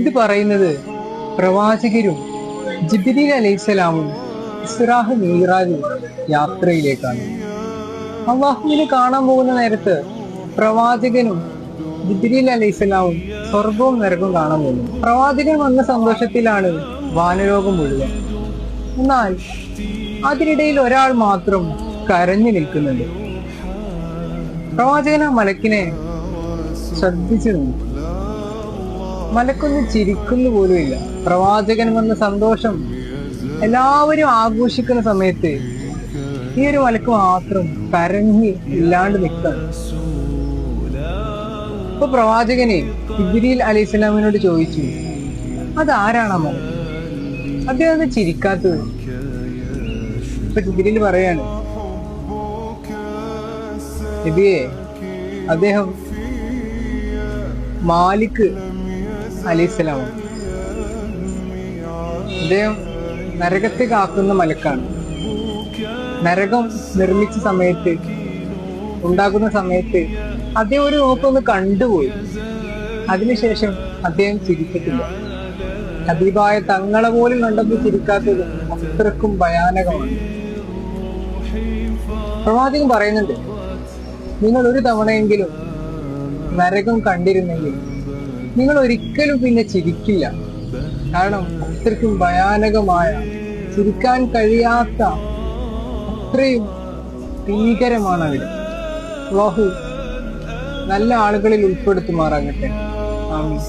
ഇത് പറയുന്നത് പ്രവാചകരും ജിബ്രീൽ അലൈഹിസ്സലാമും ഇസ്രാഹ് മീറാജ് യാത്രയിലേക്കാണ്. അള്ളാഹുവിനെ കാണാൻ പോകുന്ന നേരത്ത് പ്രവാചകനും ജിബ്രീൽ അലൈഹിസ്സലാമും സ്വർഗവും നരകവും കാണാൻ പോകുന്നു. പ്രവാചകൻ വന്ന സന്തോഷത്തിലാണ് വാനലോകം മുഴുവൻ. എന്നാൽ അതിനിടയിൽ ഒരാൾ മാത്രം കരഞ്ഞു നിൽക്കുന്നുണ്ട്. പ്രവാചകൻ ആ മലക്കിനെ ശ്രദ്ധിച്ചു നിന്നു. മലക്കൊന്ന് ചിരിക്കുന്നു പോലുമില്ല. പ്രവാചകൻ വന്ന സന്തോഷം എല്ലാവരും ആഘോഷിക്കുന്ന സമയത്ത് ഈ ഒരു മലക്ക് മാത്രം കരഞ്ഞ് ഇല്ലാണ്ട് നിൽക്കണം. അപ്പൊ പ്രവാചകനെ ജിബ്രീൽ അലൈഹിസ്സലാമിനോട് ചോദിച്ചു, അതാരാണ് ആ മലക്ക്? അദ്ദേഹം ചിരിക്കാത്തത്. ഇപ്പൊ ജിബ്രീൽ പറയാണ്, നബിയേ, അദ്ദേഹം മാലിക് അലൈഹിസ്സലാമാണ്. അദ്ദേഹം നരകത്തെ കാക്കുന്ന മലക്കാണ്. നരകം നിർമ്മിച്ച സമയത്ത് ഉണ്ടാകുന്ന സമയത്ത് അദ്ദേഹം ഒരു നോക്കൊന്ന് കണ്ടുപോയി. അതിനുശേഷം അദ്ദേഹം ചിരിച്ചിട്ടില്ല. ഹബീബായ തങ്ങളെ പോലും കണ്ടപ്പോൾ ചിരിക്കാത്തത് അത്രക്കും ഭയാനകമാണ്. പ്രവാചകൻ പറയുന്നുണ്ട്, നിങ്ങൾ ഒരു തവണയെങ്കിലും നരകം കണ്ടിരുന്നെങ്കിൽ നിങ്ങൾ ഒരിക്കലും പിന്നെ ചിരിക്കില്ല. കാരണം അത്രയ്ക്കും ഭയാനകമായ, ചിരിക്കാൻ കഴിയാത്ത അത്രയും ഭീകരമാണ് അവിടെ. അല്ലാഹു നല്ല ആളുകളിൽ ഉൾപ്പെടുത്തുമാറാകട്ടെ. ആമീൻ.